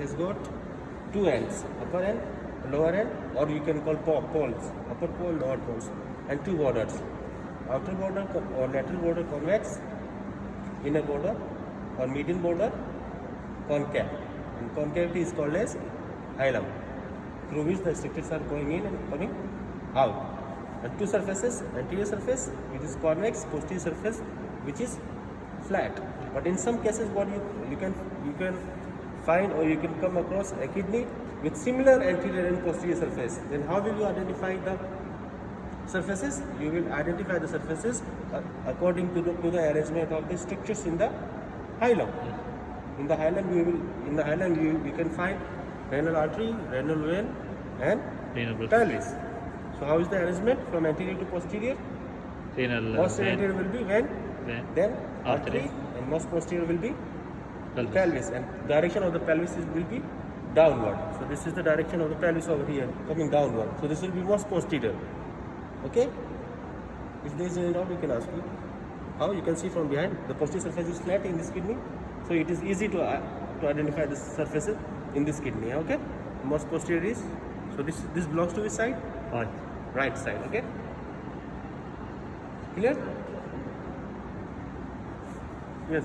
has got two ends, upper end, lower end, or you can call poles, upper pole, lower poles, and two borders, outer border or lateral border convex, inner border or median border concave, and concavity is called as hilum, through which the secrets are going in and coming out. And two surfaces, anterior surface which is convex, posterior surface which is flat. But in some cases what you can find or you can come across a kidney with similar anterior and posterior surface. Then how will you identify the surfaces? You will identify the surfaces according to the arrangement of the structures in the hilum. In the hilum you can find renal artery, renal vein, and pelvis. So how is the arrangement from anterior to posterior? Most anterior will be vein, then artery, and most posterior will be pelvis, and direction of the pelvis will be downward. So this is the direction of the pelvis over here, coming downward. So this will be most posterior. Okay? If there is any doubt, you can ask me. How? You can see from behind, the posterior surface is flat in this kidney, so it is easy to identify the surfaces in this kidney. Okay? Most posterior is, so this belongs to which side? Right side. Okay? Clear? Yes.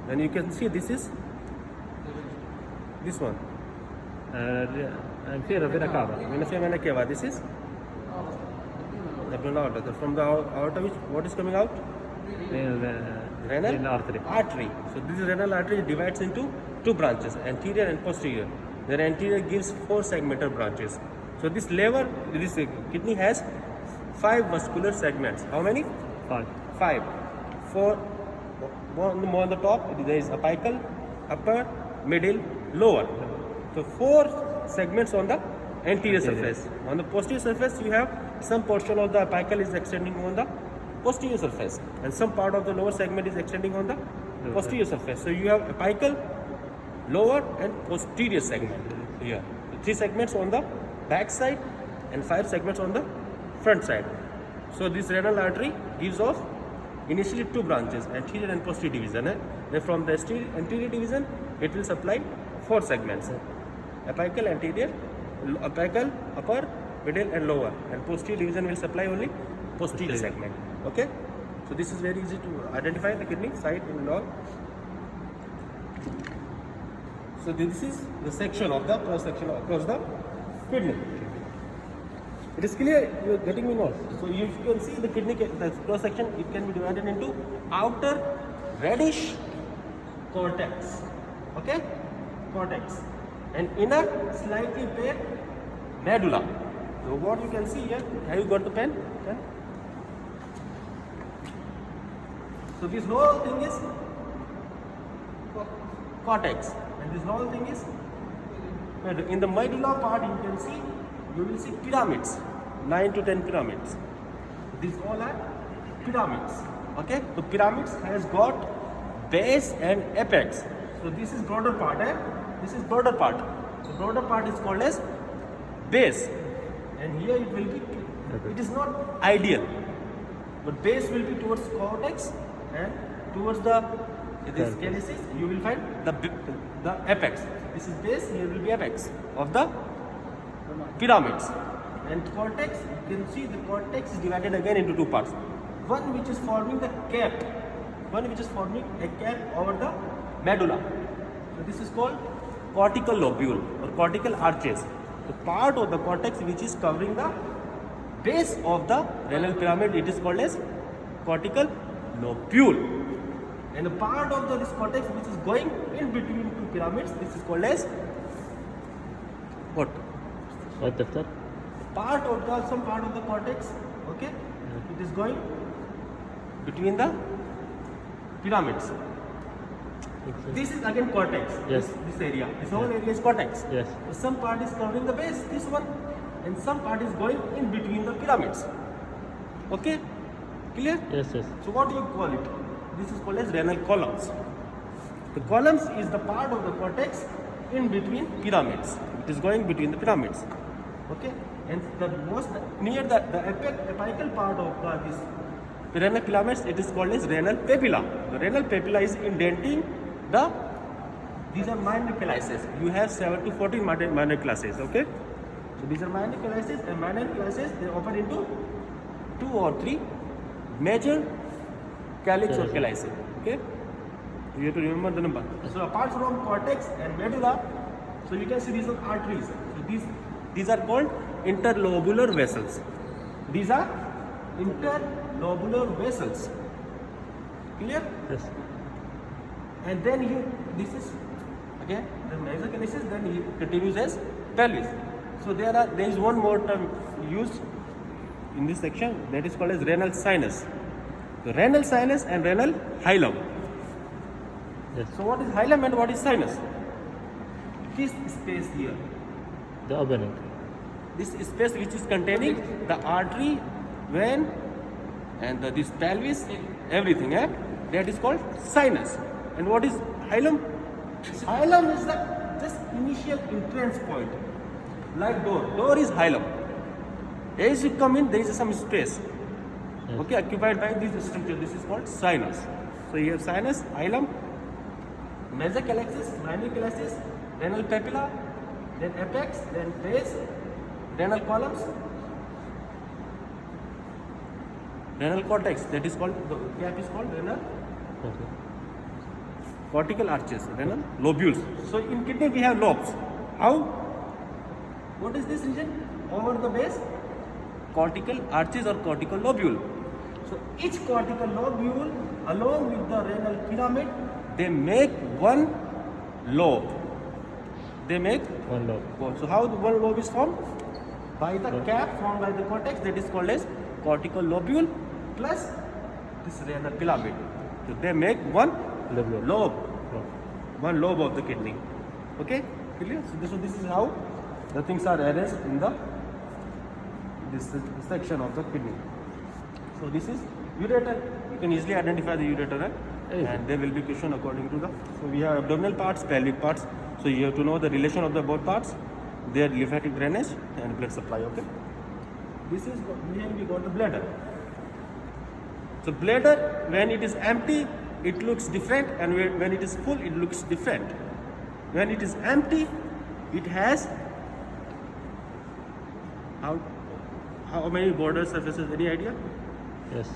And you can see this is this one. Vena cava. This is the renal artery. From the aorta, what is coming out? Renal artery. So this renal artery divides into two branches, anterior and posterior. The anterior gives 4 segmental branches. So this kidney has 5 muscular segments. How many? 5. 4. More on the top, there is apical, upper, middle, lower. So 4 segments on the anterior surface. On the posterior surface, you have some portion of the apical is extending on the posterior surface, and some part of the lower segment is extending on the posterior surface. So you have apical, lower, and posterior segment here. So 3 segments on the back side and 5 segments on the front side. So this renal artery gives off initially 2 branches, anterior and posterior division. Then from the anterior division, it will supply 4 segments: apical, anterior, apical, upper, middle, and lower. And posterior division will supply only posterior segment. Okay? So this is very easy to identify the kidney side and all. So this is the section of the cross section across the kidney. It is clear, you are getting me now. So you can see the kidney, the cross section, it can be divided into outer reddish cortex, okay, cortex, and inner slightly pale medulla. So what you can see here, have you got the pen? So this whole thing is cortex, and this whole thing is medulla. In the medulla part, you will see pyramids, 9 to 10 pyramids. These all are pyramids. Okay, the pyramids has got base and apex. So this is broader part, this is broader part. The broader part is called as base, and here it will be. It is not ideal, but base will be towards cortex, and towards this calyces you will find the apex. This is base. Here will be apex of the pyramids. And cortex, you can see the cortex is divided again into 2 parts. One which is forming the cap, one which is forming a cap over the medulla. So this is called cortical lobule or cortical arches. The part of the cortex which is covering the base of the renal pyramid, it is called as cortical lobule. And the part of this cortex which is going in between 2 pyramids, this is called as what? Some part of the cortex, okay, it is going between the pyramids. This is again cortex. Yes. This area, this whole area is cortex. Yes. So some part is covering the base, this one, and some part is going in between the pyramids. Okay, clear? Yes. So what do you call it? This is called as renal columns. The columns is the part of the cortex in between pyramids. It is going between the pyramids. Okay, and the most near the apical part of this renal pyramids, it is called as renal papilla. The renal papilla is indenting the these are minor classes. You have 7 to 14 minor classes, okay? So these are minor classes, and minor classes they open into 2 or 3 major calyx or chalices, okay? You have to remember the number. So apart from cortex and medulla, so you can see these are arteries. So these are called interlobular vessels. These are interlobular vessels. Clear? Yes. And then this is again the major calyces. Then he continues as pelvis. So there is one more term used in this section that is called as renal sinus. The renal sinus and renal hilum. Yes. So what is hilum and what is sinus? This space here, The opening. this space which is containing the artery, vein, and this pelvis, everything, that is called sinus. And what is hilum? Hilum is the just initial entrance point, like door. Door is hilum. As you come in, there is some space, Yes. okay, occupied by this structure. This is called sinus. So you have sinus, hilum, major calyxes, minor calyces, renal papilla, then apex, then base, renal columns, renal cortex. That is called, the cap is called renal Okay. cortical arches, renal lobules. So in kidney we have lobes. How? What is this region? Over the base, cortical arches or cortical lobule. So each cortical lobule, along with the renal filament, they make one lobe. They make One lobe. so how the one lobe is formed? By the cap formed by the cortex, that is called as cortical lobule plus this renal filament. So they make one Lobe. lobe, Lobe. one lobe of the kidney. Okay, clear? So this is how the things are arranged in this section of the kidney. So this is ureter. You can easily identify the ureter, right? Easy. And there will be question according to the. So we have abdominal parts, pelvic parts. So you have to know the relation of the both parts, their lymphatic drainage and blood supply. Okay. This is here we got the bladder. So bladder, when it is empty, it looks different, and when it is full, it looks different. When it is empty, it has how many border surfaces? Any idea? Yes.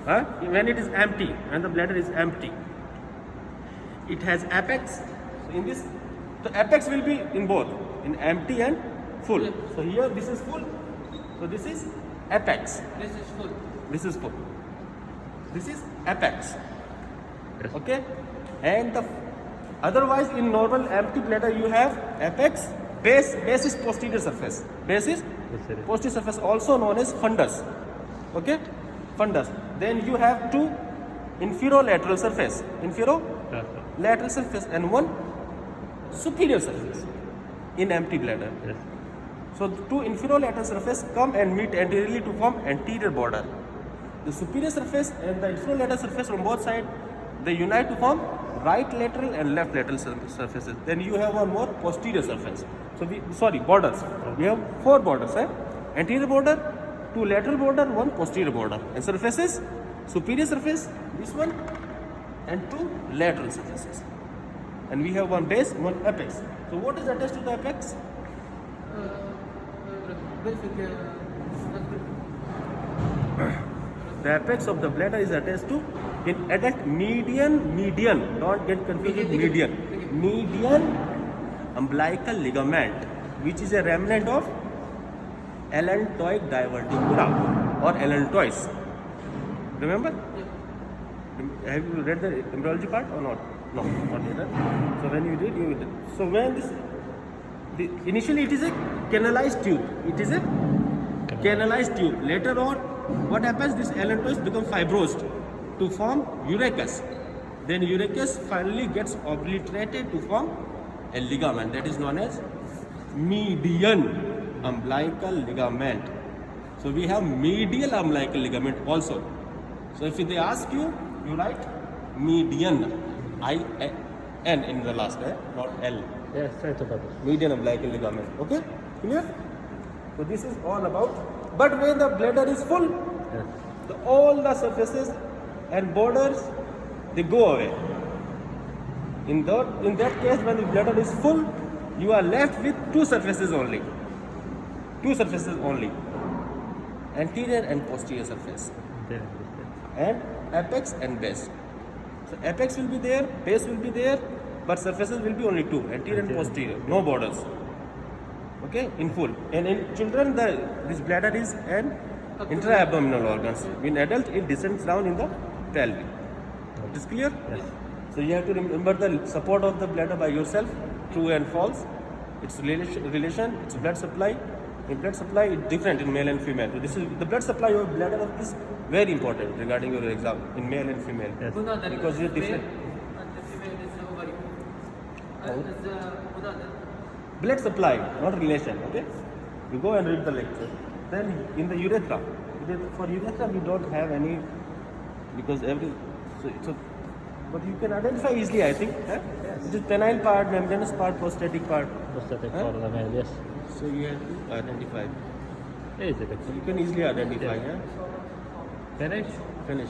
Huh? When it is empty, when the bladder is empty, it has apex. So in this, the apex will be in both, in empty and full. So here this is full. So this is apex. This is full. This is full. This is apex. Yes. Okay, and otherwise in normal empty bladder you have apex, base is posterior surface. Base is Yes, sir. posterior surface, also known as fundus. Okay, fundus. Then you have two inferolateral surface, lateral surface, and one superior surface in empty bladder. Yes. So the two inferolateral surface come and meet anteriorly to form anterior border. The superior surface and the inferolateral surface from both sides, they unite to form right lateral and left lateral surfaces. Then you have one more posterior surface. So borders. We have 4 borders. Anterior border, 2 lateral border, 1 posterior border. And surfaces, superior surface, this one, and 2 lateral surfaces. And we have 1 base, 1 apex. So what is attached to the apex? The apex of the bladder is attached to, in adult, median, don't get confused with median umbilical ligament, which is a remnant of allantoic diverticula or allantois. Remember? Have you read the embryology part or not? No, not yet. So when you read, you will. So when initially it is a canalized tube. It is a canalized tube. Later on, what happens? This allantois become fibrosed to form urachus. Then urachus finally gets obliterated to form a ligament that is known as median umbilical ligament. So we have medial umbilical ligament also. So if they ask you, you write median, I-N in the last, not L. Yes, try to cover. Median umbilical ligament. Okay? Clear? So this is all about. But when the bladder is full, Yes. all the surfaces and borders, they go away. In that case, when the bladder is full, you are left with two surfaces only. Two surfaces only. Anterior and posterior surface. There and this side. And apex and base. So apex will be there, base will be there, but surfaces will be only two, anterior and posterior, no borders. Okay, in full. And in children, this bladder is an intra-abdominal organs. In adult, it descends down in the pelvic. It is clear? Yes. So you have to remember the support of the bladder by yourself, true and false. Its relation, its blood supply. In blood supply, it's different in male and female. So this is the blood supply of bladder is very important regarding your exam in male and female. Yes. Because it's different. Blood supply, not relation. Okay, you go and read the lecture. Then in the urethra, for urethra we don't have any because but you can identify easily, I think. Huh? It is penile part, membranous part, prostatic part. Prosthetic Huh? for the male, yes. So you have to identify. Is it So actually? you can easily identify. Yeah. Yeah? Finish? Finish.